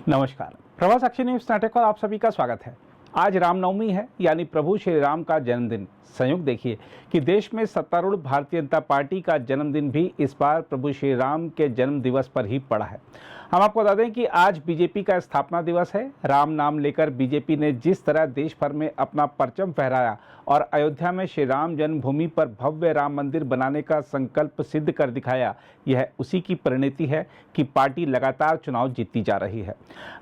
नमस्कार। प्रभा साक्षी न्यूज नाटक पर आप सभी का स्वागत है। आज रामनवमी है, यानी प्रभु श्री राम का जन्मदिन। संयोग देखिए कि देश में सत्तारूढ़ भारतीय जनता पार्टी का जन्मदिन भी इस बार प्रभु श्री राम के जन्म दिवस पर ही पड़ा है। हम आपको बता दें कि आज बीजेपी का स्थापना दिवस है। राम नाम लेकर बीजेपी ने जिस तरह देश भर में अपना परचम फहराया और अयोध्या में श्री राम जन्मभूमि पर भव्य राम मंदिर बनाने का संकल्प सिद्ध कर दिखाया, यह उसी की परिणति है कि पार्टी लगातार चुनाव जीतती जा रही है।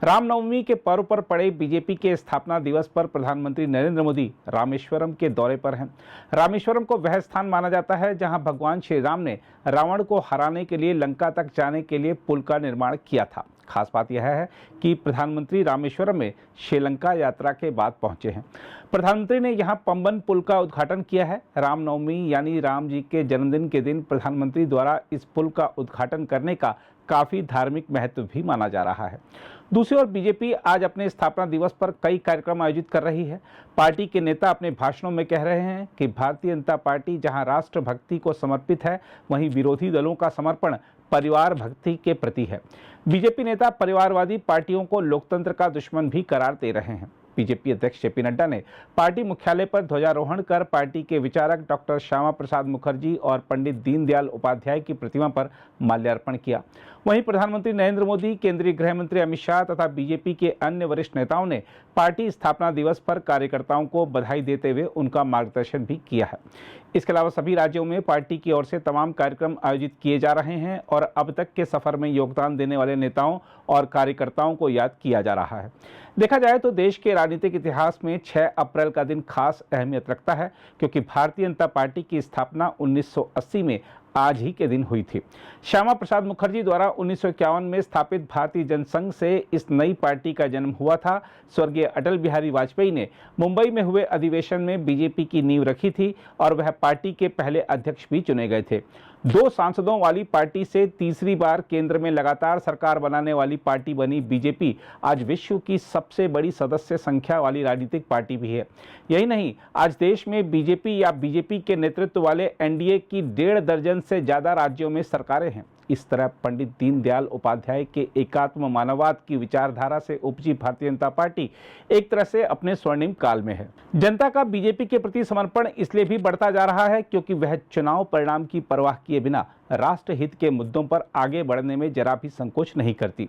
रामनवमी के पर्व पर पड़े बीजेपी के स्थापना दिवस पर प्रधानमंत्री नरेंद्र मोदी रामेश्वरम के दौरे पर हैं। रामेश्वरम को वह स्थान माना जाता है जहां भगवान श्री राम ने रावण को हराने के लिए लंका तक जाने के लिए पुल का निर्माण किया था। खास बात यह है कि प्रधानमंत्री रामेश्वरम में श्रीलंका यात्रा के बाद पहुंचे हैं। प्रधानमंत्री ने यहां पंबन पुल का उद्घाटन किया है। रामनवमी यानी राम जी के जन्मदिन के दिन प्रधानमंत्री द्वारा इस पुल का उद्घाटन करने का काफी धार्मिक महत्व भी माना जा रहा है। दूसरी ओर बीजेपी आज अपने स्थापना दिवस पर कई कार्यक्रम आयोजित कर रही है। पार्टी के नेता अपने भाषणों में कह रहे हैं कि भारतीय जनता पार्टी जहां राष्ट्र भक्ति को समर्पित है, वहीं विरोधी दलों का समर्पण परिवार भक्ति के प्रति है। बीजेपी नेता परिवारवादी पार्टियों को लोकतंत्र का दुश्मन भी करार दे रहे हैं। बीजेपी अध्यक्ष जेपी नड्डा ने पार्टी मुख्यालय पर ध्वजारोहण कर पार्टी के विचारक डॉक्टर श्यामा प्रसाद मुखर्जी और पंडित दीनदयाल उपाध्याय की प्रतिमा पर माल्यार्पण किया। वहीं प्रधानमंत्री नरेंद्र मोदी, केंद्रीय गृह मंत्री अमित शाह तथा बीजेपी के अन्य वरिष्ठ नेताओं ने पार्टी स्थापना दिवस पर कार्यकर्ताओं को बधाई देते हुए उनका मार्गदर्शन भी किया है। इसके अलावा सभी राज्यों में पार्टी की ओर से तमाम कार्यक्रम आयोजित किए जा रहे हैं और अब तक के सफर में योगदान देने वाले नेताओं और कार्यकर्ताओं को याद किया जा रहा है। देखा जाए तो देश के राजनीतिक इतिहास में 6 अप्रैल का दिन खास अहमियत रखता है, क्योंकि भारतीय जनता पार्टी की स्थापना 1980 में आज ही के दिन हुई थी। श्यामा प्रसाद मुखर्जी द्वारा 1951 में स्थापित भारतीय जनसंघ से इस नई पार्टी का जन्म हुआ था। स्वर्गीय अटल बिहारी वाजपेयी ने मुंबई में हुए अधिवेशन में बीजेपी की नींव रखी थी और वह पार्टी के पहले अध्यक्ष भी चुने गए थे। 2 सांसदों वाली पार्टी से तीसरी बार केंद्र में लगातार सरकार बनाने वाली पार्टी बनी बीजेपी आज विश्व की सबसे बड़ी सदस्य संख्या वाली राजनीतिक पार्टी भी है। यही नहीं, आज देश में बीजेपी या बीजेपी के नेतृत्व वाले एनडीए की 1.5 दर्जन से ज्यादा राज्यों में सरकारें हैं। इस तरह पंडित दीनदयाल उपाध्याय के एकात्म मानववाद की विचारधारा से उपजी भारतीय जनता पार्टी एक तरह से अपने स्वर्णिम काल में है। जनता का बीजेपी के प्रति समर्पण इसलिए भी बढ़ता जा रहा है क्योंकि वह चुनाव परिणाम की परवाह किए बिना राष्ट्र हित के मुद्दों पर आगे बढ़ने में जरा भी संकोच नहीं करती।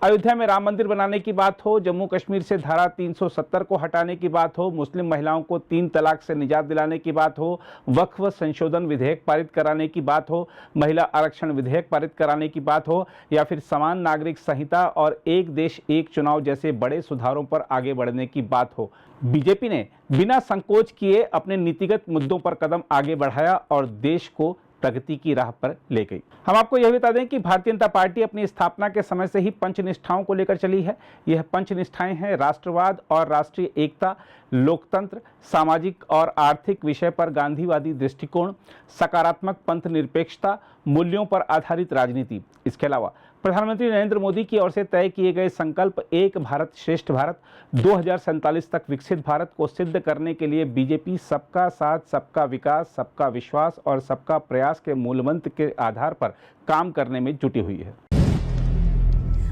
अयोध्या में राम मंदिर बनाने की बात हो, जम्मू कश्मीर से धारा 370 को हटाने की बात हो, मुस्लिम महिलाओं को 3 तलाक से निजात दिलाने की बात हो, वक्फ संशोधन विधेयक पारित कराने की बात हो, महिला आरक्षण विधेयक पारित कराने की बात हो, या फिर समान नागरिक संहिता और एक देश एक चुनाव जैसे बड़े सुधारों पर आगे बढ़ने की बात हो, बीजेपी ने बिना संकोच किए अपने नीतिगत मुद्दों पर कदम आगे बढ़ाया और देश को प्रगति की राह पर ले गई। हम आपको यह बता दें कि भारतीय जनता पार्टी अपनी स्थापना के समय से ही पंचनिष्ठाओं को लेकर चली है। यह पंचनिष्ठाएं हैं राष्ट्रवाद और राष्ट्रीय एकता, लोकतंत्र, सामाजिक और आर्थिक विषय पर गांधीवादी दृष्टिकोण, सकारात्मक पंथ निरपेक्षता, मूल्यों पर आधारित राजनीति। इसके अलावा प्रधानमंत्री नरेंद्र मोदी की ओर से तय किए गए संकल्प एक भारत श्रेष्ठ भारत 2047 तक विकसित भारत को सिद्ध करने के लिए बीजेपी सबका साथ, सबका विकास, सबका विश्वास और सबका प्रयास के मूलमंत्र के आधार पर काम करने में जुटी हुई है।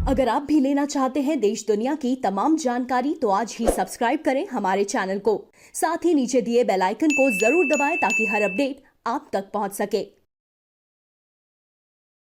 अगर आप भी लेना चाहते हैं देश दुनिया की तमाम जानकारी तो आज ही सब्सक्राइब करें हमारे चैनल को। साथ ही नीचे दिए बेल आइकन को जरूर दबाएं ताकि हर अपडेट आप तक पहुंच सके।